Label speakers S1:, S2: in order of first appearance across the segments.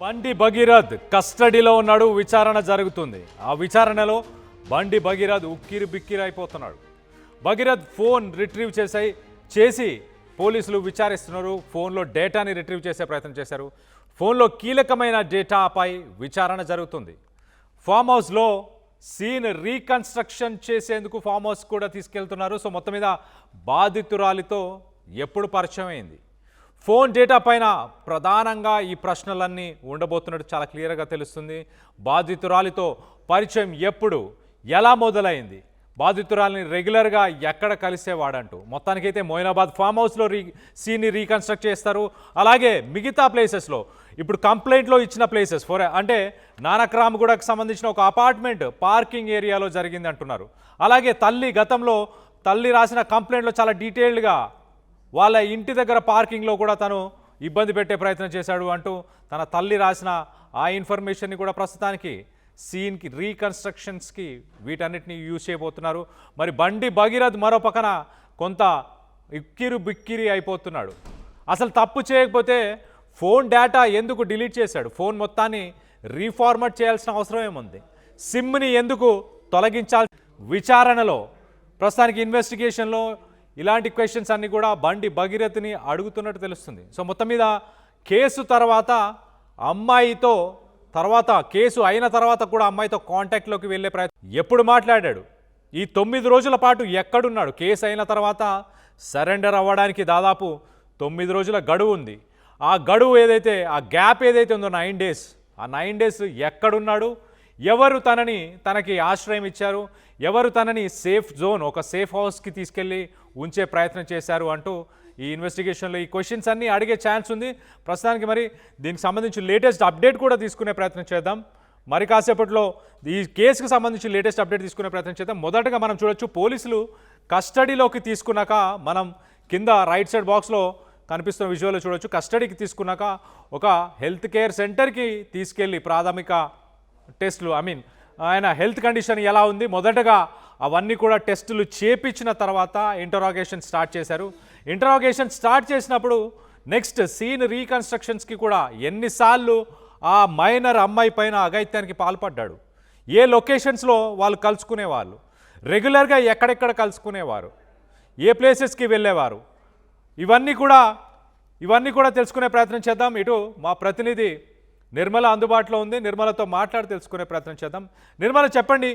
S1: బండి భగీరథ్ కస్టడీలో ఉన్నాడు. విచారణ జరుగుతుంది. ఆ విచారణలో బండి భగీరథ్ ఉక్కిరి బిక్కిరి అయిపోతున్నాడు. భగీరథ్ ఫోన్ రిట్రీవ్ చేసి పోలీసులు విచారిస్తున్నారు. ఫోన్లో డేటాని రిట్రీవ్ చేసే ప్రయత్నం చేశారు. ఫోన్లో కీలకమైన డేటాపై విచారణ జరుగుతుంది. ఫామ్ హౌస్లో సీన్ రీకన్స్ట్రక్షన్ చేసేందుకు ఫామ్ హౌస్ కూడా తీసుకెళ్తున్నారు. సో మొత్తం మీద బాధితురాలితో ఎప్పుడు పరిచయం అయింది, ఫోన్ డేటా పైన ప్రధానంగా ఈ ప్రశ్నలన్నీ ఉండబోతున్నట్టు చాలా క్లియర్గా తెలుస్తుంది. బాధితురాలితో పరిచయం ఎప్పుడు, ఎలా మొదలైంది, బాధితురాలిని రెగ్యులర్గా ఎక్కడ కలిసేవాడంటూ మొత్తానికైతే మొయినాబాద్ ఫామ్ హౌస్లో సీన్ని రీకన్స్ట్రక్ట్ చేస్తారు. అలాగే మిగతా ప్లేసెస్లో ఇప్పుడు కంప్లైంట్లో ఇచ్చిన ప్లేసెస్ అంటే నానక్రామ్గూడకు సంబంధించిన ఒక అపార్ట్మెంట్ పార్కింగ్ ఏరియాలో జరిగింది అంటున్నారు. అలాగే గతంలో తల్లి రాసిన కంప్లైంట్లో చాలా డీటెయిల్డ్గా వాళ్ళ ఇంటి దగ్గర పార్కింగ్లో కూడా తను ఇబ్బంది పెట్టే ప్రయత్నం చేశాడు అంటూ తన తల్లి రాసిన ఆ ఇన్ఫర్మేషన్ని కూడా ప్రస్తుతానికి సీన్కి రీకన్స్ట్రక్షన్స్కి వీటన్నిటిని యూజ్ చేయబోతున్నారు. మరి బండి భగీరథ్ మరో పక్కన కొంత ఇక్కిరు బిక్కిరి అయిపోతున్నాడు. అసలు తప్పు చేయకపోతే ఫోన్ డేటా ఎందుకు డిలీట్ చేశాడు, ఫోన్ మొత్తాన్ని రీఫార్మట్ చేయాల్సిన అవసరం ఏముంది, సిమ్ని ఎందుకు తొలగించాల్సి, విచారణలో ప్రస్తుతానికి ఇన్వెస్టిగేషన్లో ఇలాంటి క్వశ్చన్స్ అన్నీ కూడా బండి భగీరథ్ని అడుగుతున్నట్టు తెలుస్తుంది. సో మొత్తం మీద కేసు కేసు అయిన తర్వాత కూడా అమ్మాయితో కాంటాక్ట్లోకి వెళ్ళే ప్రయత్నం, ఎప్పుడు మాట్లాడాడు, ఈ 9 రోజుల పాటు ఎక్కడున్నాడు, కేసు అయిన తర్వాత సరెండర్ అవ్వడానికి దాదాపు 9 రోజుల గడువు ఉంది. ఆ గడువు ఏదైతే, ఆ గ్యాప్ ఏదైతే ఉందో 9 డేస్, ఆ 9 డేస్ ఎక్కడున్నాడు, ఎవరు తనకి ఆశ్రయం ఇచ్చారు, ఎవరు తనని సేఫ్ జోన్, ఒక సేఫ్ హౌస్కి తీసుకెళ్ళి ఉంచే ప్రయత్నం చేశారు అంటూ ఈ ఇన్వెస్టిగేషన్లో ఈ క్వశ్చన్స్ అన్నీ అడిగే ఛాన్స్ ఉంది. ప్రస్తుతానికి మరి దీనికి సంబంధించి లేటెస్ట్ అప్డేట్ కూడా తీసుకునే ప్రయత్నం చేద్దాం. మరి కాసేపట్లో ఈ కేసుకు సంబంధించి లేటెస్ట్ అప్డేట్ తీసుకునే ప్రయత్నం చేద్దాం. మొదటగా మనం చూడొచ్చు, పోలీసులు కస్టడీలోకి తీసుకున్నాక మనం కింద రైట్ సైడ్ బాక్స్లో కనిపిస్తున్న విజువల్లో చూడొచ్చు. కస్టడీకి తీసుకున్నాక ఒక హెల్త్ కేర్ సెంటర్కి తీసుకెళ్ళి ప్రాథమిక టెస్టులు, ఆయన హెల్త్ కండిషన్ ఎలా ఉంది, మొదటగా అవన్నీ కూడా టెస్టులు చేపించిన తర్వాత ఇంటరాగేషన్ స్టార్ట్ చేశారు. ఇంటరాగేషన్ స్టార్ట్ చేసినప్పుడు నెక్స్ట్ సీన్ రీకన్స్ట్రక్షన్స్కి కూడా ఎన్నిసార్లు ఆ మైనర్ అమ్మాయి పైన అఘాయిత్యానికి పాల్పడ్డాడు, ఏ లొకేషన్స్లో వాళ్ళు కలుసుకునేవాళ్ళు, రెగ్యులర్గా ఎక్కడెక్కడ కలుసుకునేవారు, ఏ ప్లేసెస్కి వెళ్ళేవారు, ఇవన్నీ కూడా తెలుసుకునే ప్రయత్నం చేద్దాం. ఇటు మా ప్రతినిధి నిర్మల అందుబాటులో ఉంది. నిర్మలతో మాట్లాడి తెలుసుకునే ప్రయత్నం చేద్దాం. నిర్మల, చెప్పండి,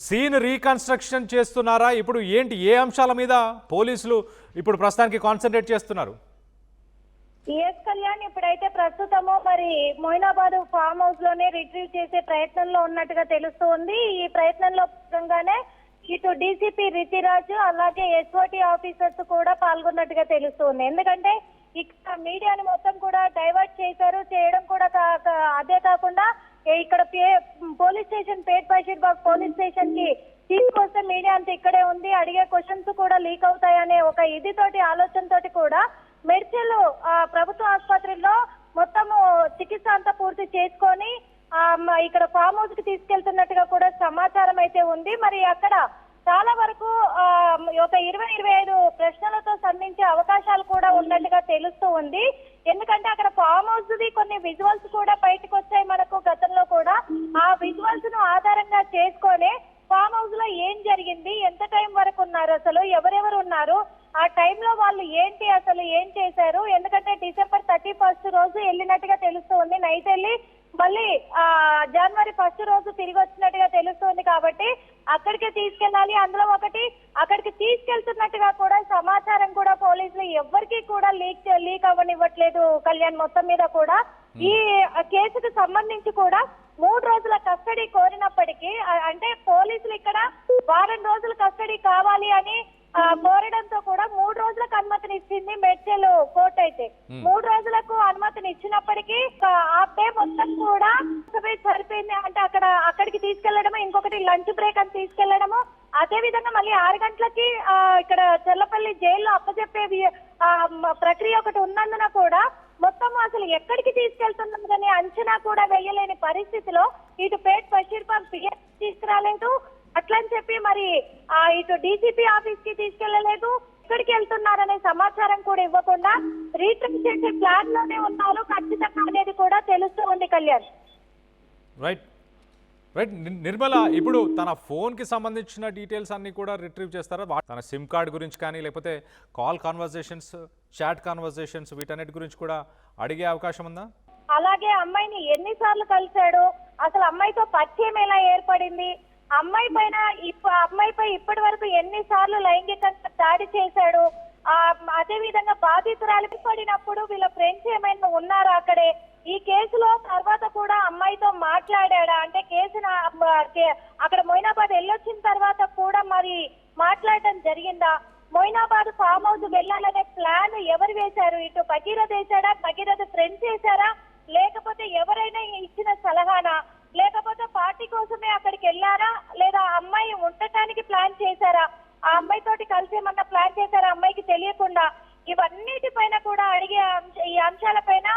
S1: సీన్ రీకన్స్ట్రక్షన్ చేస్తున్నారా, ఇప్పుడు ఏంటి, ఏ అంశాల మీద పోలీసులు ఇప్పుడు ప్రస్తుతానికి కాన్సన్ట్రేట్ చేస్తున్నారు?
S2: కళ్యాణ్, ఇప్పుడైతే ప్రస్తుతము మరి మొయినాబాద్ ఫామ్ హౌస్ లోనే రిట్రీవ్ చేసే ప్రయత్నంలో ఉన్నట్టుగా తెలుస్తోంది. ఈ ప్రయత్నంలో భాగంగానే ఇటు డీసీపీ రితిరాజ్ అలాగే ఎస్ఓటీ ఆఫీసర్స్ కూడా పాల్గొన్నట్టుగా తెలుస్తోంది. ఎందుకంటే ఇక్కడ మీడియాని మొత్తం కూడా డైవర్ట్ చేయడం కూడా అదే కాకుండా ఇక్కడ పోలీస్ స్టేషన్ పేట్ బషీర్బాగ్ పోలీస్ స్టేషన్ కి తీసుకొస్తే మీడియా అంతా ఇక్కడే ఉంది, అడిగే క్వశ్చన్స్ కూడా లీక్ అవుతాయనే ఒక ఆలోచనతోటి కూడా మెడ్చల్ ప్రభుత్వ ఆసుపత్రిలో మొత్తము చికిత్స అంతా పూర్తి చేసుకొని ఇక్కడ ఫామ్ హౌస్ కి తీసుకెళ్తున్నట్టుగా కూడా సమాచారం అయితే ఉంది. మరి అక్కడ చాలా వరకు ఒక 20-25 ప్రశ్నలతో సంధించే అవకాశాలు కూడా ఉన్నట్టుగా తెలుస్తూ ఉంది. ఎందుకంటే అక్కడ ఫామ్ హౌస్ ది కొన్ని విజువల్స్ కూడా బయటకు వచ్చాయి మనకు గతంలో కూడా. ఆ విజువల్స్ ను ఆధారంగా చేసుకొని ఫామ్ హౌస్ లో ఏం జరిగింది, ఎంత టైం వరకు ఉన్నారు, అసలు ఎవరెవరు ఉన్నారు, ఆ టైంలో వాళ్ళు ఏంటి, అసలు ఏం చేశారు, ఎందుకంటే December 31st రోజు వెళ్ళినట్టుగా తెలుస్తూ ఉంది, నైట్ వెళ్ళి మళ్ళీ January 1st రోజు తిరిగి వచ్చినట్టుగా తెలుస్తుంది. కాబట్టి అక్కడికే తీసుకెళ్ళాలి. అందులో ఒకటి, అక్కడికి తీసుకెళ్తున్నట్టుగా కూడా సమాచారం కూడా పోలీసులు ఎవరికి కూడా లీక్ అవ్వనివ్వట్లేదు కళ్యాణ్. మొత్తం మీద కూడా ఈ కేసుకు సంబంధించి కూడా 3 రోజుల కస్టడీ కోరినప్పటికీ, అంటే పోలీసులు ఇక్కడ వారం రోజుల కస్టడీ కావాలి అని కోరడంతో కూడా 3 రోజులకు అనుమతిని ఇచ్చింది మెడ్చల్ కోర్టు. అయితే 3 రోజులకు అనుమతిని ఇచ్చినప్పటికీ ఆ డే మొత్తం కూడా సరిపోయింది. అంటే అక్కడికి తీసుకెళ్లడము, ఇంకొకటి లంచ్ బ్రేక్ అని తీసుకెళ్లడము, అదే విధంగా మళ్ళీ 6 గంటలకి ఇక్కడ చెల్లపల్లి జైల్లో అప్పచెప్పే ప్రక్రియ ఒకటి ఉన్నందున కూడా మొత్తం అసలు ఎక్కడికి తీసుకెళ్తున్నదని అంచనా కూడా వేయలేని పరిస్థితిలో ఇటు పేట్ బషీర్బాగ్ పిఎస్ తీసుకురాలేదు, అట్లని చెప్పి మరి ఇటు డీసీపీ ఆఫీస్ కి తీసుకెళ్లలేదు, ఎక్కడికి వెళ్తున్నారనే సమాచారం కూడా ఇవ్వకుండా రీట్రీట్ చేసే ప్లాన్ లోనే ఉన్నారు ఖచ్చితంగా అనేది కూడా తెలుస్తూ ఉంది కళ్యాణ్.
S1: రైట్ రైట్ నిర్మల, ఇప్పుడు తన ఫోన్కి సంబంధించిన డీటెయిల్స్ అన్నీ కూడా రిట్రీవ్ చేస్తారా? తన సిమ్ కార్డ్ గురించి కానీ లేకపోతే కాల్ కాన్వర్జేషన్స్, చాట్ కాన్వర్జేషన్స్ వీటన్నిటి గురించి కూడా అడిగే అవకాశం ఉందా?
S2: అలాగే అమ్మాయిని ఎన్నిసార్లు కలిశాడు, అసలు అమ్మాయితో పరిచయం ఎలా ఏర్పడింది, అమ్మాయిపై ఇప్పటి వరకు ఎన్నిసార్లు లైంగికంగా దాడి చేశాడు, అదే విధంగా బాధితురాలు పడినప్పుడు వీళ్ళ ఫ్రెండ్స్ ఏమైనా ఉన్నారా అక్కడే, ఈ కేసులో తర్వాత కూడా అమ్మాయితో మాట్లాడా అంటే అక్కడ మొయినాబాద్ వెళ్ళొచ్చిన తర్వాత కూడా మరి మాట్లాడటం జరిగిందా, మొయినాబాద్ ఫామ్ హౌస్ వెళ్ళాలనే ప్లాన్ ఎవరు వేశారు, ఇటు భగీరథ్ వేశాడా, భగీరథ్ ఫ్రెండ్స్ వేశారా, లేకపోతే ఎవరైనా ఇచ్చిన సలహానా, లేకపోతే పార్టీ కోసమే అక్కడికి వెళ్ళారా, లేదా అమ్మాయి ఉండటానికి ప్లాన్ చేశారా, ఆ అమ్మాయి తోటి కలిసేమన్నా ప్లాన్ చేశారా అమ్మాయికి తెలియకుండా, ఇవన్నిటిపైన కూడా అడిగే ఈ అంశాలపైన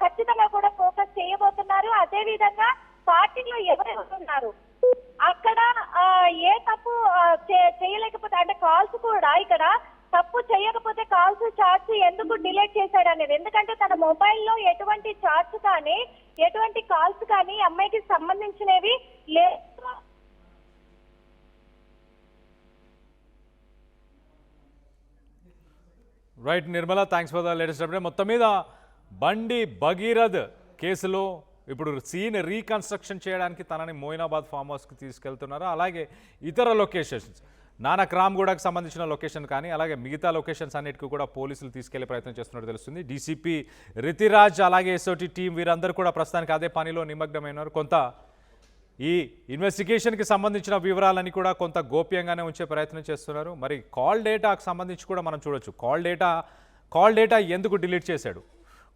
S2: ఖచ్చితంగా కూడా ఫోకస్ చేయబోతున్నారు. అదే విధంగా పార్టీలో ఎవరెవరు ఉన్నారు, అక్కడ ఏ తప్పు చేయలేకపోతే అంటే కాల్స్ కూడా ఇక్కడ తప్పు చేయకపోతే కాల్స్ చాట్స్ ఎందుకు డిలీట్ చేశాడు అనేది, ఎందుకంటే తన మొబైల్లో ఎటువంటి చాట్స్ కానీ ఎటువంటి కాల్స్ కానీ అమ్మాయికి సంబంధించినవి లేదు.
S1: Right Nirmala, thanks for the latest update. మొత్తం మీద బండి భగీరథ్ కేసులో ఇప్పుడు సీన్ రీకన్స్ట్రక్షన్ చేయడానికి తనని మొయినాబాద్ ఫామ్ హౌస్కి తీసుకెళ్తున్నారు. అలాగే ఇతర లొకేషన్స్ నానక్ రామ్గూడకు సంబంధించిన లొకేషన్ కానీ అలాగే మిగతా లొకేషన్స్ అన్నిటికీ కూడా పోలీసులు తీసుకెళ్లే ప్రయత్నం చేస్తున్నట్టు తెలుస్తుంది. డీసీపీ రితిరాజ్ అలాగే ఎస్ఓటీ టీం వీరందరూ కూడా ప్రస్తుతానికి అదే పనిలో నిమగ్నమైనారు. కొంత ఈ ఇన్వెస్టిగేషన్కి సంబంధించిన వివరాలని కూడా కొంత గోప్యంగానే ఉంచే ప్రయత్నం చేస్తున్నారు. మరి కాల్ డేటాకు సంబంధించి కూడా మనం చూడొచ్చు. కాల్ డేటా ఎందుకు డిలీట్ చేశాడు,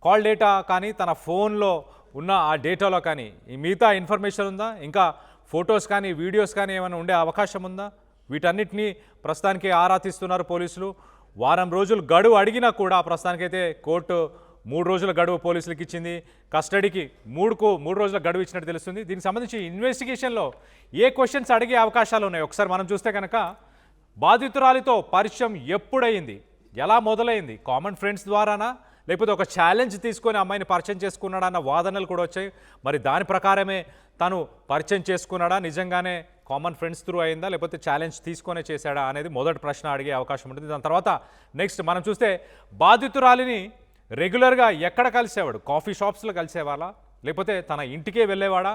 S1: కాల్ డేటా కానీ తన ఫోన్లో ఉన్న ఆ డేటాలో కానీ ఈ మిగతా ఇన్ఫర్మేషన్ ఉందా, ఇంకా ఫొటోస్ కానీ వీడియోస్ కానీ ఏమైనా ఉండే అవకాశం ఉందా, వీటన్నిటినీ ప్రస్తుతానికి ఆరా తీస్తున్నారు పోలీసులు. వారం రోజులు గడువు అడిగినా కూడా ప్రస్తుతానికైతే కోర్టు 3 రోజుల గడువు పోలీసులకు ఇచ్చింది. కస్టడీకి 3 రోజుల గడువు ఇచ్చినట్టు తెలుస్తుంది. దీనికి సంబంధించి ఇన్వెస్టిగేషన్లో ఏ క్వశ్చన్స్ అడిగే అవకాశాలు ఉన్నాయి ఒకసారి మనం చూస్తే కనుక, బాధితురాలితో పరిచయం ఎప్పుడైంది, ఎలా మొదలైంది, కామన్ ఫ్రెండ్స్ ద్వారానా లేకపోతే ఒక ఛాలెంజ్ తీసుకొని అమ్మాయిని పరిచయం చేసుకున్నాడా అన్న వాదనలు కూడా వచ్చాయి. మరి దాని ప్రకారమే తను పరిచయం చేసుకున్నాడా, నిజంగానే కామన్ ఫ్రెండ్స్ త్రూ అయిందా లేకపోతే ఛాలెంజ్ తీసుకొనే చేశాడా అనేది మొదటి ప్రశ్న అడిగే అవకాశం ఉంటుంది. దాని తర్వాత నెక్స్ట్ మనం చూస్తే బాధితురాలిని రెగ్యులర్గా ఎక్కడ కలిసేవాడు, కాఫీ షాప్స్లో కలిసేవాళ్ళా లేకపోతే తన ఇంటికే వెళ్ళేవాడా,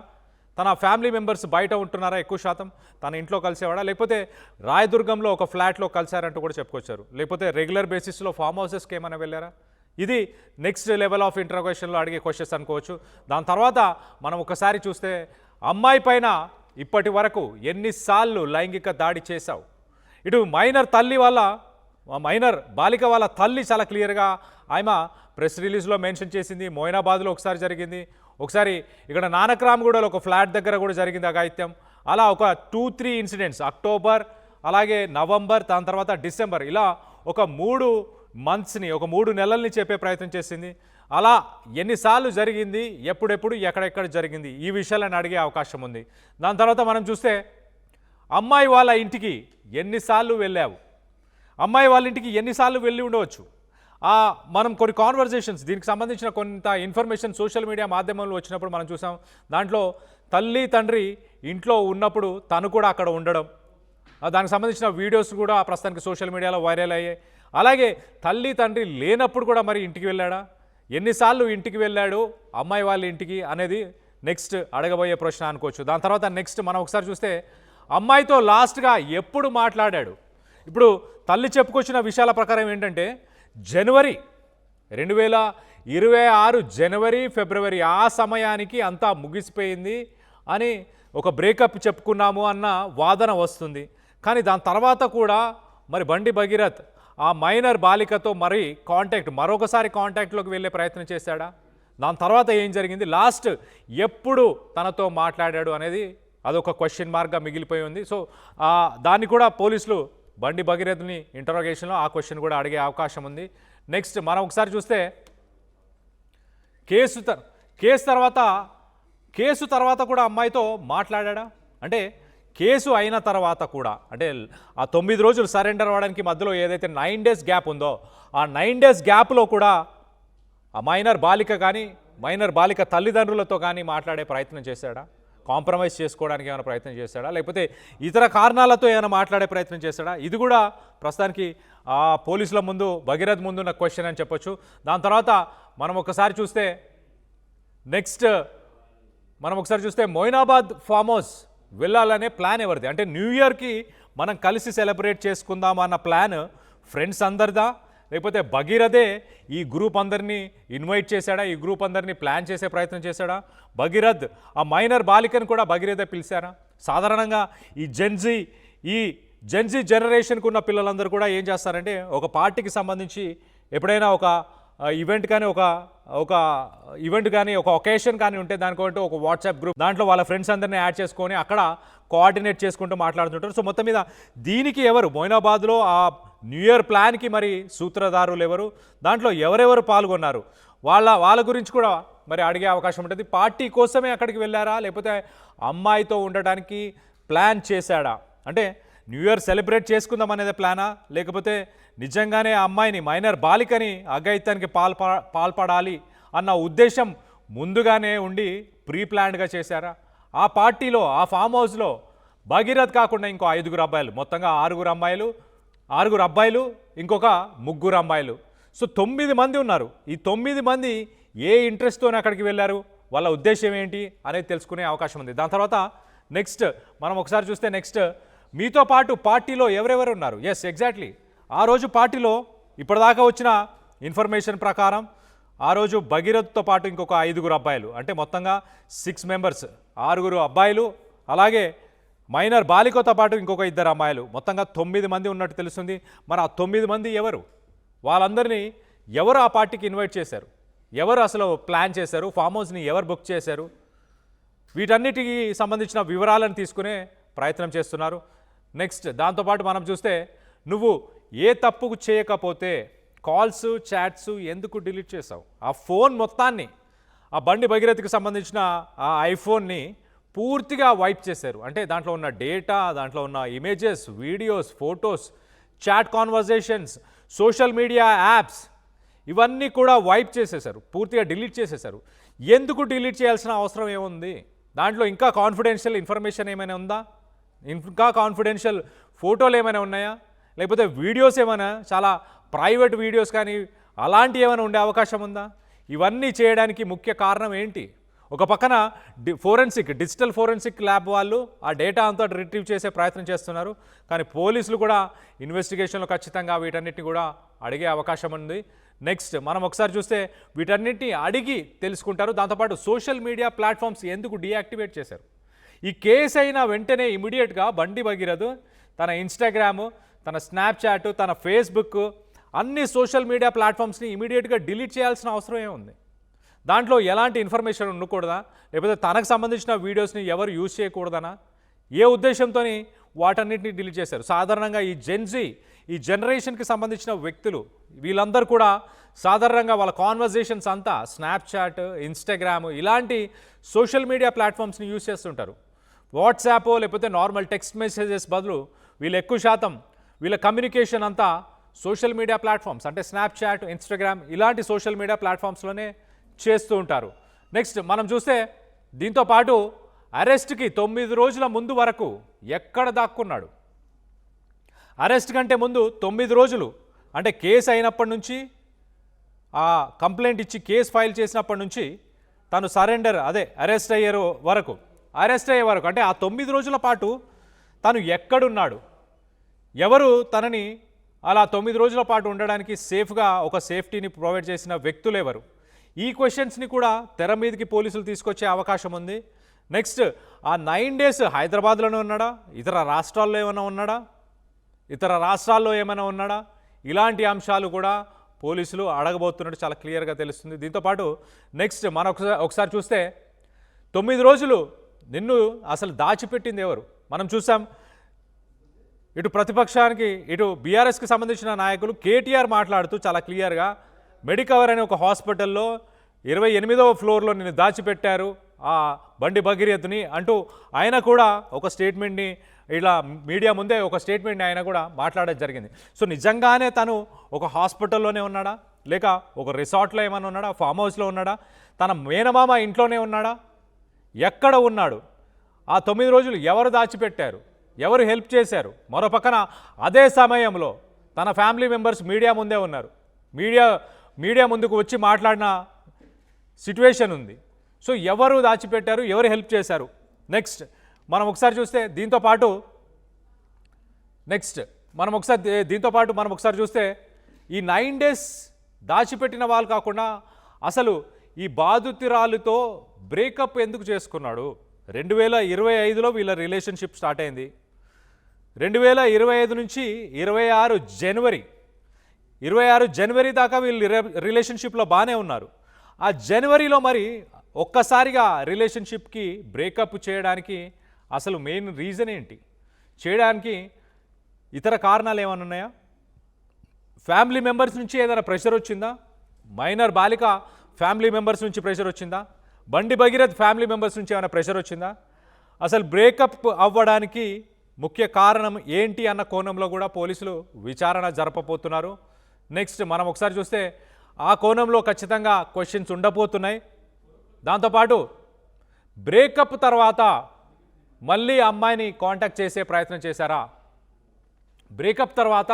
S1: తన ఫ్యామిలీ మెంబర్స్ బయట ఉంటున్నారా ఎక్కువ శాతం, తన ఇంట్లో కలిసేవాడా లేకపోతే రాయదుర్గంలో ఒక ఫ్లాట్లో కలిశారంటూ కూడా చెప్పుకొచ్చారు, లేకపోతే రెగ్యులర్ బేసిస్లో ఫామ్ హౌసెస్కి ఏమైనా వెళ్ళారా, ఇది నెక్స్ట్ లెవెల్ ఆఫ్ ఇంటరోగేషన్లో అడిగే క్వశ్చన్స్ అనుకోవచ్చు. దాని తర్వాత మనం ఒకసారి చూస్తే అమ్మాయి పైన ఇప్పటి వరకు ఎన్నిసార్లు లైంగిక దాడి చేశావు, ఇటు మైనర్ బాలిక వాళ్ళ తల్లి చాలా క్లియర్గా ఆమె ప్రెస్ రిలీజ్లో మెన్షన్ చేసింది. మొయినాబాద్లో ఒకసారి జరిగింది, ఒకసారి ఇక్కడ నానక్ రామ్గూడలో ఒక ఫ్లాట్ దగ్గర కూడా జరిగింది అఘాయిత్యం. అలా ఒక 2-3 ఇన్సిడెంట్స్ అక్టోబర్ అలాగే నవంబర్ దాని తర్వాత డిసెంబర్ ఇలా ఒక 3 మంత్స్ని ఒక 3 నెలల్ని చెప్పే ప్రయత్నం చేసింది. అలా ఎన్నిసార్లు జరిగింది, ఎప్పుడెప్పుడు ఎక్కడెక్కడ జరిగింది, ఈ విషయాలను అడిగే అవకాశం ఉంది. దాని తర్వాత మనం చూస్తే అమ్మాయి వాళ్ళ ఇంటికి ఎన్నిసార్లు వెళ్ళావు, అమ్మాయి వాళ్ళ ఇంటికి ఎన్నిసార్లు వెళ్ళి ఉండవచ్చు, మనం కొన్ని కాన్వర్జేషన్స్ దీనికి సంబంధించిన కొంత ఇన్ఫర్మేషన్ సోషల్ మీడియా మాధ్యమంలో వచ్చినప్పుడు మనం చూసాం. దాంట్లో తల్లి తండ్రి ఇంట్లో ఉన్నప్పుడు తను కూడా అక్కడ ఉండడం, దానికి సంబంధించిన వీడియోస్ కూడా ప్రస్తుతానికి సోషల్ మీడియాలో వైరల్ అయ్యాయి. అలాగే తల్లి తండ్రి లేనప్పుడు కూడా మరి ఇంటికి వెళ్ళాడా, ఎన్నిసార్లు ఇంటికి వెళ్ళాడు అమ్మాయి వాళ్ళ ఇంటికి అనేది నెక్స్ట్ అడగబోయే ప్రశ్న అనుకోవచ్చు. దాని తర్వాత నెక్స్ట్ మనం ఒకసారి చూస్తే అమ్మాయితో లాస్ట్గా ఎప్పుడు మాట్లాడాడు. ఇప్పుడు తల్లి చెప్పుకొచ్చిన విషయాల ప్రకారం ఏంటంటే జనవరి 2026 జనవరి ఫిబ్రవరి ఆ సమయానికి అంతా ముగిసిపోయింది అని ఒక బ్రేకప్ చెప్పుకున్నాము అన్న వాదన వస్తుంది. కానీ దాని తర్వాత కూడా మరి బండి భగీరథ్ ఆ మైనర్ బాలికతో మరొకసారి కాంటాక్ట్లోకి వెళ్ళే ప్రయత్నం చేశాడా, దాని తర్వాత ఏం జరిగింది, లాస్ట్ ఎప్పుడు తనతో మాట్లాడాడు అనేది అదొక క్వశ్చన్ మార్క్గా మిగిలిపోయి ఉంది. సో దాన్ని కూడా పోలీసులు బండి భగీరథ్ని ఇంటరోగేషన్లో ఆ క్వశ్చన్ కూడా అడిగే అవకాశం ఉంది. నెక్స్ట్ మనం ఒకసారి చూస్తే కేసు తర్వాత కూడా అమ్మాయితో మాట్లాడా, అంటే కేసు అయిన తర్వాత కూడా అంటే ఆ 9 రోజులు సరెండర్ అవ్వడానికి మధ్యలో ఏదైతే 9 డేస్ గ్యాప్ ఉందో ఆ 9 డేస్ గ్యాప్లో కూడా ఆ మైనర్ బాలిక కానీ మైనర్ బాలిక తల్లిదండ్రులతో కానీ మాట్లాడే ప్రయత్నం చేశాడా, కాంప్రమైజ్ చేసుకోవడానికి ఏమైనా ప్రయత్నం చేశాడా, లేకపోతే ఇతర కారణాలతో ఏమైనా మాట్లాడే ప్రయత్నం చేశాడా? ఇది కూడా ప్రస్తుతానికి ఆ పోలీసుల ముందు భగీరథ్ ముందున్న క్వశ్చన్ అని చెప్పొచ్చు. దాని తర్వాత మనం ఒకసారి చూస్తే మొయినాబాద్ ఫామ్ హౌస్ వెళ్ళాలనే ప్లాన్ ఎవరిది? అంటే న్యూ ఇయర్కి మనం కలిసి సెలబ్రేట్ చేసుకుందాం అన్న ప్లాన్ ఫ్రెండ్స్ అందరిదా, లేకపోతే భగీరథే ఈ గ్రూప్ అందరినీ ఇన్వైట్ చేశాడా, ఈ గ్రూప్ అందరినీ ప్లాన్ చేసే ప్రయత్నం చేశాడా? భగీరథ్ ఆ మైనర్ బాలికను కూడా భగీరథే పిలిచారా? సాధారణంగా ఈ జెన్జీ జనరేషన్కు ఉన్న పిల్లలందరూ కూడా ఏం చేస్తారంటే ఒక పార్టీకి సంబంధించి ఎప్పుడైనా ఒక ఈవెంట్ కానీ ఒక ఒకేషన్ కానీ ఉంటే దానికంటూ ఒక వాట్సాప్ గ్రూప్, దాంట్లో వాళ్ళ ఫ్రెండ్స్ అందరినీ యాడ్ చేసుకొని అక్కడ కోఆర్డినేట్ చేసుకుంటూ మాట్లాడుతుంటారు. సో మొత్తం మీద దీనికి ఎవరు మొయినాబాద్లో ఆ న్యూ ఇయర్ ప్లాన్కి మరి సూత్రధారులు ఎవరు, దాంట్లో ఎవరెవరు పాల్గొన్నారు, వాళ్ళ గురించి కూడా మరి అడిగే అవకాశం ఉంటుంది. పార్టీ కోసమే అక్కడికి వెళ్ళారా, లేకపోతే అమ్మాయితో ఉండడానికి ప్లాన్ చేశాడా? అంటే న్యూ ఇయర్ సెలబ్రేట్ చేసుకుందాం అనేది ప్లానా, లేకపోతే నిజంగానే ఆ అమ్మాయిని మైనర్ బాలికని అఘాయిత్యానికి పాల్పడాలి అన్న ఉద్దేశం ముందుగానే ఉండి ప్రీ ప్లాన్డ్గా చేశారా? ఆ పార్టీలో ఆ ఫామ్ హౌస్లో భగీరథ్ కాకుండా ఇంకో 5 అబ్బాయిలు, మొత్తంగా 6 అబ్బాయిలు ఇంకొక 3 అమ్మాయిలు, సో 9 మంది ఉన్నారు. ఈ 9 మంది ఏ ఇంట్రెస్ట్తోనే అక్కడికి వెళ్ళారు, వాళ్ళ ఉద్దేశం ఏంటి అనేది తెలుసుకునే అవకాశం ఉంది. దాని తర్వాత మనం ఒకసారి చూస్తే మీతో పాటు పార్టీలో ఎవరెవరు ఉన్నారు? ఎస్, ఎగ్జాక్ట్లీ ఆ రోజు పార్టీలో ఇప్పటిదాకా వచ్చిన ఇన్ఫర్మేషన్ ప్రకారం ఆ రోజు భగీరథ్తో పాటు ఇంకొక 5 అబ్బాయిలు, అంటే మొత్తంగా 6 మెంబర్స్, 6 అబ్బాయిలు, అలాగే మైనర్ బాలికతో పాటు ఇంకొక 2 అమ్మాయిలు, మొత్తంగా 9 మంది ఉన్నట్టు తెలుస్తుంది. మరి ఆ 9 మంది ఎవరు? వాళ్ళందరినీ ఎవరు ఆ పార్టీకి ఇన్వైట్ చేశారు, ఎవరు అసలు ప్లాన్ చేశారు, ఫామ్ హౌస్ని ఎవరు బుక్ చేశారు, వీటన్నిటికి సంబంధించిన వివరాలను తీసుకునే ప్రయత్నం చేస్తున్నారు. దాంతోపాటు మనం చూస్తే నువ్వు ఏ తప్పుకు చేయకపోతే కాల్స్ చాట్స్ ఎందుకు డిలీట్ చేసావు? ఆ ఫోన్ మొత్తాన్ని, ఆ బండి భగీరథకి సంబంధించిన ఆ ఐఫోన్ని పూర్తిగా వైప్ చేశారు. అంటే దాంట్లో ఉన్న డేటా, దాంట్లో ఉన్న images, videos, photos, chat conversations, social media apps ఇవన్నీ కూడా వైప్ చేసేశారు, పూర్తిగా డిలీట్ చేసేశారు. ఎందుకు డిలీట్ చేయాల్సిన అవసరం ఏముంది? దాంట్లో ఇంకా కాన్ఫిడెన్షియల్ ఇన్ఫర్మేషన్ ఏమైనా ఉందా? ఇంకా కాన్ఫిడెన్షియల్ ఫోటోలు ఏమైనా ఉన్నాయా, లేకపోతే వీడియోస్ ఏమైనా చాలా ప్రైవేట్ వీడియోస్ కానీ అలాంటివి ఏమైనా ఉండే అవకాశం ఉందా? ఇవన్నీ చేయడానికి ముఖ్య కారణం ఏంటి? ఒక పక్కన డిజిటల్ ఫోరెన్సిక్ ల్యాబ్ వాళ్ళు ఆ డేటా అంతా రిట్రీవ్ చేసే ప్రయత్నం చేస్తున్నారు, కానీ పోలీసులు కూడా ఇన్వెస్టిగేషన్లో ఖచ్చితంగా వీటన్నిటిని కూడా అడిగే అవకాశం ఉంది. మనం ఒకసారి చూస్తే వీటన్నిటిని అడిగి తెలుసుకుంటారు. దాంతోపాటు సోషల్ మీడియా ప్లాట్ఫామ్స్ ఎందుకు డీయాక్టివేట్ చేశారు? ఈ కేసు అయినా వెంటనే ఇమీడియట్గా బండి భగీరథ్ తన ఇన్స్టాగ్రాము, తన స్నాప్చాట్, తన ఫేస్బుక్, అన్ని సోషల్ మీడియా ప్లాట్ఫామ్స్ని ఇమీడియట్గా డిలీట్ చేయాల్సిన అవసరం ఏముంది? దాంట్లో ఎలాంటి ఇన్ఫర్మేషన్ ఉండకూడదా, లేకపోతే తనకు సంబంధించిన వీడియోస్ని ఎవరు యూజ్ చేయకూడదనా? ఏ ఉద్దేశంతో వాటన్నిటిని డిలీట్ చేశారు? సాధారణంగా ఈ జనరేషన్కి సంబంధించిన వ్యక్తులు వీళ్ళందరూ కూడా సాధారణంగా వాళ్ళ కాన్వర్జేషన్స్ అంతా స్నాప్చాట్, ఇన్స్టాగ్రామ్ ఇలాంటి సోషల్ మీడియా ప్లాట్ఫామ్స్ని యూజ్ చేస్తుంటారు. వాట్సాప్ లేకపోతే నార్మల్ టెక్స్ట్ మెసేజెస్ బదులు వీళ్ళు ఎక్కువ శాతం వీళ్ళ కమ్యూనికేషన్ అంతా సోషల్ మీడియా ప్లాట్ఫామ్స్ అంటే స్నాప్చాట్, ఇన్స్టాగ్రామ్ ఇలాంటి సోషల్ మీడియా ప్లాట్ఫామ్స్లోనే చేస్తూ ఉంటారు. మనం చూస్తే దీంతో పాటు అరెస్ట్కి 9 రోజుల ముందు వరకు ఎక్కడ దాక్కున్నాడు? అరెస్ట్ కంటే ముందు 9 రోజులు అంటే కేసు అయినప్పటి నుంచి, ఆ కంప్లైంట్ ఇచ్చి కేసు ఫైల్ చేసినప్పటి నుంచి తను అరెస్ట్ అయ్యే వరకు అంటే ఆ 9 రోజుల పాటు తను ఎక్కడున్నాడు, ఎవరు తనని అలా 9 రోజుల పాటు ఉండడానికి ఒక సేఫ్టీని ప్రొవైడ్ చేసిన వ్యక్తులు ఎవరు? ఈ క్వశ్చన్స్ని కూడా తెర మీదకి పోలీసులు తీసుకొచ్చే అవకాశం ఉంది. ఆ 9 డేస్ హైదరాబాద్లోనే ఉన్నాడా, ఇతర రాష్ట్రాల్లో ఏమైనా ఉన్నాడా? ఇలాంటి అంశాలు కూడా పోలీసులు అడగబోతున్నట్టు చాలా క్లియర్గా తెలుస్తుంది. దీంతోపాటు మనం ఒకసారి చూస్తే 9 రోజులు నిన్ను అసలు దాచిపెట్టింది ఎవరు? మనం చూసాం ఇటు ప్రతిపక్షానికి, ఇటు బీఆర్ఎస్కి సంబంధించిన నాయకులు కేటీఆర్ మాట్లాడుతూ చాలా క్లియర్గా మెడికవర్ అనే ఒక హాస్పిటల్లో 28వ ఫ్లోర్లో నిన్ను దాచిపెట్టారు ఆ బండి భగీరథ్ని అంటూ ఆయన కూడా ఒక స్టేట్మెంట్ని ఇలా మీడియా ముందే ఒక స్టేట్మెంట్ని ఆయన కూడా మాట్లాడడం జరిగింది. సో నిజంగానే తను ఒక హాస్పిటల్లోనే ఉన్నాడా, లేక ఒక రిసార్ట్లో ఏమైనా ఉన్నాడా, ఫామ్ హౌస్లో ఉన్నాడా, తన మేనమామ ఇంట్లోనే ఉన్నాడా, ఎక్కడ ఉన్నాడు, ఆ 9 రోజులు ఎవరు దాచిపెట్టారు, ఎవరు హెల్ప్ చేశారు? మరో పక్కన అదే సమయంలో తన ఫ్యామిలీ మెంబర్స్ మీడియా ముందే ఉన్నారు, మీడియా ముందుకు వచ్చి మాట్లాడిన సిట్యువేషన్ ఉంది. సో ఎవరు దాచిపెట్టారు, ఎవరు హెల్ప్ చేశారు? నెక్స్ట్ మనం ఒకసారి చూస్తే దీంతో పాటు మనం ఒకసారి చూస్తే ఈ 9 days దాచిపెట్టిన వాళ్ళు కాకుండా అసలు ఈ బాధితురాలుతో బ్రేకప్ ఎందుకు చేసుకున్నాడు? 2025లో వీళ్ళ రిలేషన్షిప్ స్టార్ట్ అయింది. 2025 నుంచి 26 జనవరి దాకా వీళ్ళు రిలేషన్షిప్లో బాగానే ఉన్నారు. ఆ జనవరిలో మరి ఒక్కసారిగా రిలేషన్షిప్కి బ్రేకప్ చేయడానికి అసలు మెయిన్ రీజన్ ఏంటి? చేయడానికి ఇతర కారణాలు ఏమైనా ఉన్నాయా? ఫ్యామిలీ మెంబర్స్ నుంచి ఏదైనా ప్రెషర్ వచ్చిందా? మైనర్ బాలిక ఫ్యామిలీ మెంబర్స్ నుంచి ప్రెషర్ వచ్చిందా? బండి భగీరథ్ ఫ్యామిలీ మెంబర్స్ నుంచి ఏమైనా ప్రెషర్ వచ్చిందా? అసలు బ్రేకప్ అవ్వడానికి ముఖ్య కారణం ఏంటి అన్న కోణంలో కూడా పోలీసులు విచారణ జరపబోతున్నారు. నెక్స్ట్ మనం ఒకసారి చూస్తే ఆ కోణంలో ఖచ్చితంగా క్వశ్చన్స్ ఉండబోతున్నాయి. దాంతోపాటు బ్రేకప్ తర్వాత మళ్ళీ అమ్మాయిని కాంటాక్ట్ చేసే ప్రయత్నం చేశారా? బ్రేకప్ తర్వాత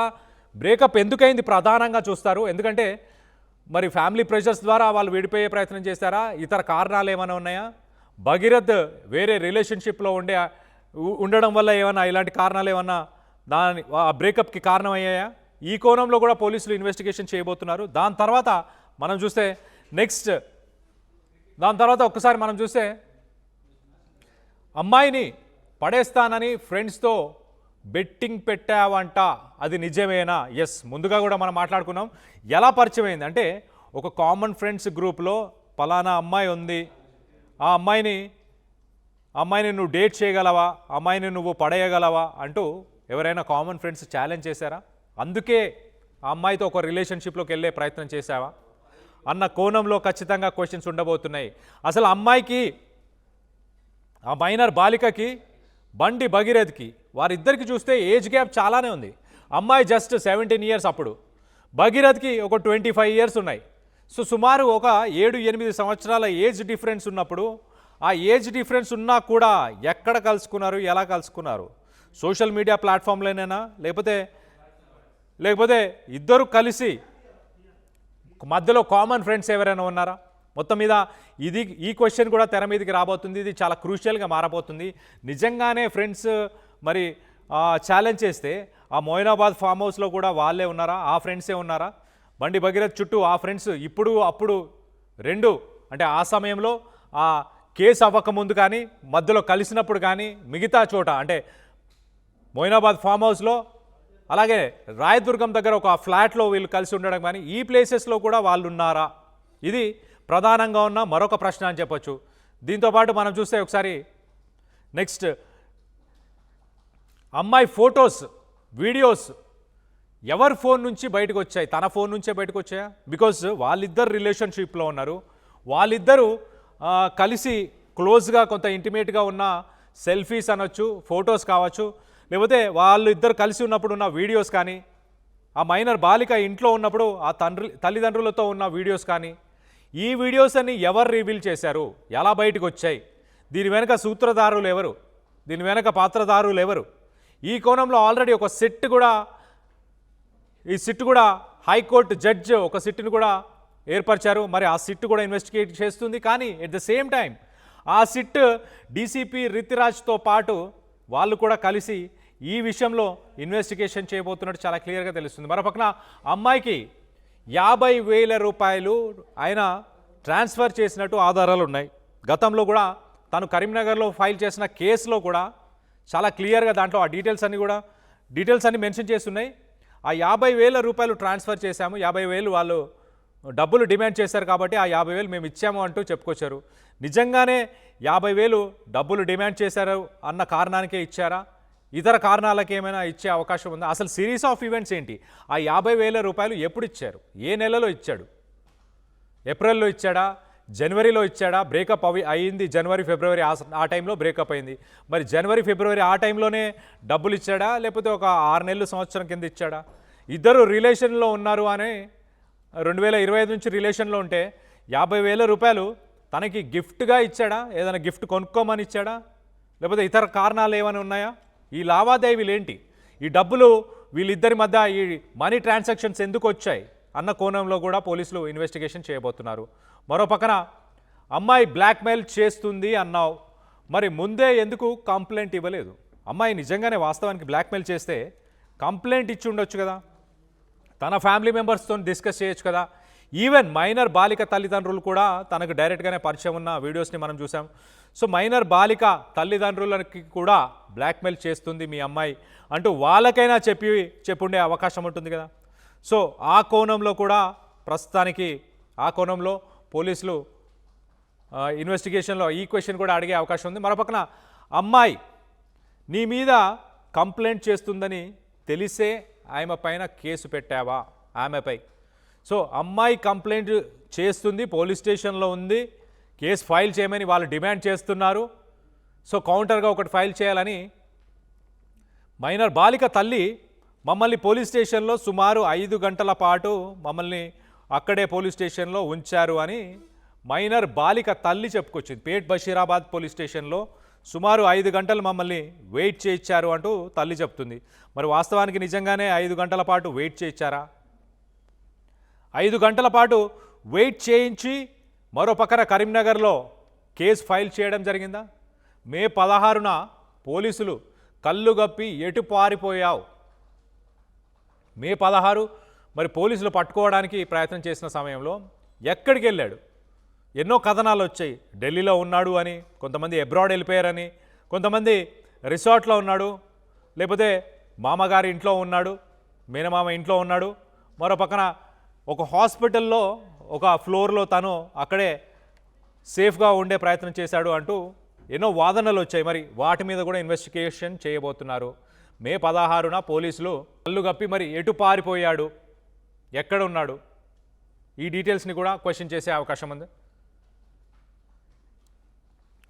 S1: బ్రేకప్ ఎందుకైంది ప్రధానంగా చూస్తారు. ఎందుకంటే మరి ఫ్యామిలీ ప్రెషర్స్ ద్వారా వాళ్ళు విడిపోయే ప్రయత్నం చేశారా? ఇతర కారణాలు ఏమైనా ఉన్నాయా? భగీరథ్ వేరే రిలేషన్షిప్లో ఉండడం వల్ల ఏమైనా ఇలాంటి కారణాలు ఏమన్నా ఆ బ్రేకప్కి కారణమయ్యాయా? ఈ కోణంలో కూడా పోలీసులు ఇన్వెస్టిగేషన్ చేయబోతున్నారు. దాని తర్వాత ఒక్కసారి మనం చూస్తే అమ్మాయిని పడేస్తానని ఫ్రెండ్స్తో బెట్టింగ్ పెట్టావంట, అది నిజమేనా? ఎస్, ముందుగా కూడా మనం మాట్లాడుకున్నాం. ఎలా పరిచయం అయింది అంటే ఒక కామన్ ఫ్రెండ్స్ గ్రూప్లో పలానా అమ్మాయి ఉంది, ఆ అమ్మాయిని నువ్వు డేట్ చేయగలవా, అమ్మాయిని నువ్వు పడేయగలవా అంటూ ఎవరైనా కామన్ ఫ్రెండ్స్ ఛాలెంజ్ చేశారా? అందుకే ఆ అమ్మాయితో ఒక రిలేషన్షిప్లోకి వెళ్ళే ప్రయత్నం చేశావా అన్న కోణంలో ఖచ్చితంగా క్వశ్చన్స్ ఉండబోతున్నాయి. అసలు అమ్మాయికి, ఆ మైనర్ బాలికకి, బండి భగీరథ్కి వారిద్దరికి చూస్తే ఏజ్ గ్యాప్ చాలానే ఉంది. అమ్మాయి జస్ట్ 17 years, అప్పుడు భగీరథ్కి ఒక 25 years ఉన్నాయి. సో సుమారు ఒక 7-8 సంవత్సరాల ఏజ్ డిఫరెన్స్ ఉన్నప్పుడు, ఆ ఏజ్ డిఫరెన్స్ ఉన్నా కూడా ఎక్కడ కలుసుకున్నారు, ఎలా కలుసుకున్నారు? సోషల్ మీడియా ప్లాట్ఫామ్లోనేనా, లేకపోతే ఇద్దరు కలిసి మధ్యలో కామన్ ఫ్రెండ్స్ ఎవరైనా ఉన్నారా? మొత్తం మీద ఈ క్వశ్చన్ కూడా తెర మీదకి రాబోతుంది. ఇది చాలా క్రూషియల్గా మారబోతుంది. నిజంగానే ఫ్రెండ్స్ మరి ఛాలెంజ్ చేస్తే ఆ మొయినాబాద్ ఫామ్ హౌస్లో కూడా వాళ్ళే ఉన్నారా, ఆ ఫ్రెండ్సే ఉన్నారా? బండి భగీరథ్ చుట్టూ ఆ ఫ్రెండ్స్ ఇప్పుడు అప్పుడు రెండు, అంటే ఆ సమయంలో ఆ కేసు అవ్వకముందు కానీ, మధ్యలో కలిసినప్పుడు కానీ, మిగతా చోట అంటే మొయినాబాద్ ఫామ్ హౌస్లో, అలాగే రాయదుర్గం దగ్గర ఒక ఫ్లాట్లో వీళ్ళు కలిసి ఉండడం కానీ, ఈ ప్లేసెస్లో కూడా వాళ్ళు ఉన్నారా? ఇది ప్రధానంగా ఉన్న మరొక ప్రశ్న అని చెప్పొచ్చు. దీంతోపాటు మనం చూస్తే ఒకసారి నెక్స్ట్ అమ్మాయి ఫొటోస్, వీడియోస్ ఎవరి ఫోన్ నుంచి బయటకు వచ్చాయి? తన ఫోన్ నుంచే బయటకు వచ్చాయా? బికాజ్ వాళ్ళిద్దరు రిలేషన్షిప్లో ఉన్నారు, వాళ్ళిద్దరూ కలిసి క్లోజ్గా కొంత ఇంటిమేట్గా ఉన్న సెల్ఫీస్ అనొచ్చు, ఫొటోస్ కావచ్చు, లేకపోతే వాళ్ళు ఇద్దరు కలిసి ఉన్నప్పుడు ఉన్న వీడియోస్ కానీ, ఆ మైనర్ బాలిక ఇంట్లో ఉన్నప్పుడు ఆ తల్లిదండ్రులతో ఉన్న వీడియోస్ కానీ, ఈ వీడియోస్ అన్ని ఎవరు రివీల్ చేశారు, ఎలా బయటకు వచ్చాయి, దీని వెనక సూత్రధారులు ఎవరు, దీని వెనక పాత్రధారులు ఎవరు? ఈ కోణంలో ఆల్రెడీ ఒక సిట్ కూడా హైకోర్టు జడ్జ్ ఒక సిట్ని కూడా ఏర్పరిచారు. మరి ఆ సిట్ కూడా ఇన్వెస్టిగేట్ చేస్తుంది. కానీ ఎట్ ద సేమ్ టైం ఆ సిట్ డీసీపీ రితిరాజ్తో పాటు వాళ్ళు కూడా కలిసి ఈ విషయంలో ఇన్వెస్టిగేషన్ చేయబోతున్నట్టు చాలా క్లియర్గా తెలుస్తుంది. మరోపక్కన అమ్మాయికి 50,000 రూపాయలు ఆయన ట్రాన్స్ఫర్ చేసినట్టు ఆధారాలు ఉన్నాయి. గతంలో కూడా తను కరీంనగర్లో ఫైల్ చేసిన కేసులో కూడా చాలా క్లియర్గా దాంట్లో ఆ డీటెయిల్స్ అన్ని మెన్షన్ చేస్తున్నాయి. ఆ 50,000 రూపాయలు ట్రాన్స్ఫర్ చేశాము, 50,000 వాళ్ళు డబ్బులు డిమాండ్ చేశారు కాబట్టి ఆ 50,000 మేము ఇచ్చాము అంటూ చెప్పుకొచ్చారు. నిజంగానే 50,000 డబ్బులు డిమాండ్ చేశారు అన్న కారణానికే ఇచ్చారా? ఇతర కారణాలకు ఏమైనా ఇచ్చే అవకాశం ఉందా? అసలు సిరీస్ ఆఫ్ ఈవెంట్స్ ఏంటి? ఆ 50,000 రూపాయలు ఎప్పుడు ఇచ్చారు? ఏ నెలలో ఇచ్చాడు? ఏప్రిల్లో ఇచ్చాడా? జనవరిలో ఇచ్చాడా? బ్రేకప్ అయింది జనవరి ఫిబ్రవరి ఆ టైంలో బ్రేకప్ అయింది. మరి జనవరి ఫిబ్రవరి ఆ టైంలోనే డబ్బులు ఇచ్చాడా, లేకపోతే ఒక 6 నెలలు సంవత్సరం కింద ఇచ్చాడా? ఇద్దరు రిలేషన్లో ఉన్నారు అని 2025 నుంచి రిలేషన్లో ఉంటే 50,000 రూపాయలు తనకి గిఫ్ట్గా ఇచ్చాడా? ఏదైనా గిఫ్ట్ కొనుక్కోమని ఇచ్చాడా? లేకపోతే ఇతర కారణాలు ఏమైనా ఉన్నాయా? ఈ లావాదేవీలు ఏంటి? ఈ డబ్బులు వీళ్ళిద్దరి మధ్య ఈ మనీ ట్రాన్సాక్షన్స్ ఎందుకు వచ్చాయి అన్న కోణంలో కూడా పోలీసులు ఇన్వెస్టిగేషన్ చేయబోతున్నారు. మరో పక్కన అమ్మాయి బ్లాక్మెయిల్ చేస్తుంది అన్నావు, మరి ముందే ఎందుకు కంప్లైంట్ ఇవ్వలేదు? అమ్మాయి నిజంగానే వాస్తవానికి బ్లాక్మెయిల్ చేస్తే కంప్లైంట్ ఇచ్చి ఉండొచ్చు కదా, తన ఫ్యామిలీ మెంబర్స్తో డిస్కస్ చేయొచ్చు కదా. ఈవెన్ మైనర్ బాలిక తల్లిదండ్రులు కూడా తనకు డైరెక్ట్గానే పరిచయం ఉన్న వీడియోస్ని మనం చూసాం. సో మైనర్ బాలిక తల్లిదండ్రులకి కూడా బ్లాక్మెయిల్ చేస్తుంది మీ అమ్మాయి అంటూ వాళ్ళకైనా చెప్పుండే అవకాశం ఉంటుంది కదా. సో ఆ కోణంలో కూడా ప్రస్తుతానికి ఆ కోణంలో పోలీసులు ఇన్వెస్టిగేషన్లో ఈ క్వశ్చన్ కూడా అడిగే అవకాశం ఉంది. మరోపక్కన అమ్మాయి నీ మీద కంప్లైంట్ చేస్తుందని తెలిసే ఆమె పైన కేసు పెట్టావా? ఆమెపై సో అమ్మాయి కంప్లైంట్ చేస్తుంది, పోలీస్ స్టేషన్లో ఉంది, కేసు ఫైల్ చేయమని వాళ్ళు డిమాండ్ చేస్తున్నారు. సో కౌంటర్గా ఒకటి ఫైల్ చేయాలని మైనర్ బాలిక తల్లి మమ్మల్ని పోలీస్ స్టేషన్లో సుమారు 5 గంటల పాటు మమ్మల్ని అక్కడే పోలీస్ స్టేషన్లో ఉంచారు అని మైనర్ బాలిక తల్లి చెప్పుకొచ్చింది. పేట్ బషీరాబాద్ పోలీస్ స్టేషన్లో సుమారు 5 గంటలు మమ్మల్ని వెయిట్ చేయించారు అంటూ తల్లి చెప్తుంది. మరి వాస్తవానికి నిజంగానే 5 గంటల పాటు వెయిట్ చేయించారా? 5 గంటల పాటు వెయిట్ చేయించి మరో పక్కన కరీంనగర్లో కేసు ఫైల్ చేయడం జరిగిందా? మే 16న పోలీసులు కళ్ళు గప్పి ఎటు పారిపోయావు? మే 16 మరి పోలీసులు పట్టుకోవడానికి ప్రయత్నం చేసిన సమయంలో ఎక్కడికి వెళ్ళాడు? ఎన్నో కథనాలు వచ్చాయి. ఢిల్లీలో ఉన్నాడు అని, కొంతమంది అబ్రాడ్ వెళ్ళిపోయారని, కొంతమంది రిసార్ట్లో ఉన్నాడు, లేకపోతే మామగారి ఇంట్లో ఉన్నాడు, మేనమామ ఇంట్లో ఉన్నాడు, మరో పక్కన ఒక హాస్పిటల్లో ఒక ఫ్లోర్లో తను అక్కడే సేఫ్గా ఉండే ప్రయత్నం చేశాడు అంటూ ఎన్నో వాదనలు వచ్చాయి. మరి వాటి మీద కూడా ఇన్వెస్టిగేషన్ చేయబోతున్నారు. మే 16న పోలీసులు కళ్ళు గప్పి మరి ఎటు పారిపోయాడు, ఎక్కడ ఉన్నాడు, ఈ డీటెయిల్స్ని కూడా క్వశ్చన్ చేసే అవకాశం ఉంది.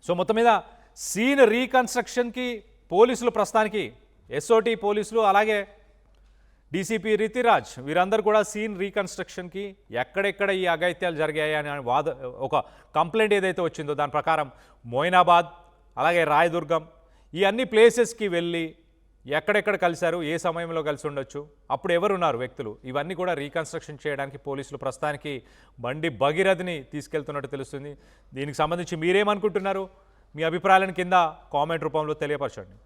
S1: సో మొత్తం మీద సీన్ రీకన్స్ట్రక్షన్కి పోలీసులు ప్రస్తుతానికి ఎస్ఓటి పోలీసులు అలాగే డీసీపీ రితిరాజ్ వీరందరూ కూడా సీన్ రీకన్స్ట్రక్షన్కి ఎక్కడెక్కడ ఈ అఘాయిత్యాలు జరిగాయి అని ఒక కంప్లైంట్ ఏదైతే వచ్చిందో దాని ప్రకారం మొయినాబాద్ అలాగే రాయదుర్గం ఈ అన్ని ప్లేసెస్కి వెళ్ళి ఎక్కడెక్కడ కలిశారు, ఏ సమయంలో కలిసి ఉండొచ్చు, అప్పుడు ఎవరున్నారు వ్యక్తులు, ఇవన్నీ కూడా రీకన్స్ట్రక్షన్ చేయడానికి పోలీసులు ప్రస్తుతానికి బండి భగీరథని తీసుకెళ్తున్నట్టు తెలుస్తుంది. దీనికి సంబంధించి మీరేమనుకుంటున్నారు? మీ అభిప్రాయాలను కింద కామెంట్ రూపంలో తెలియపరచండి.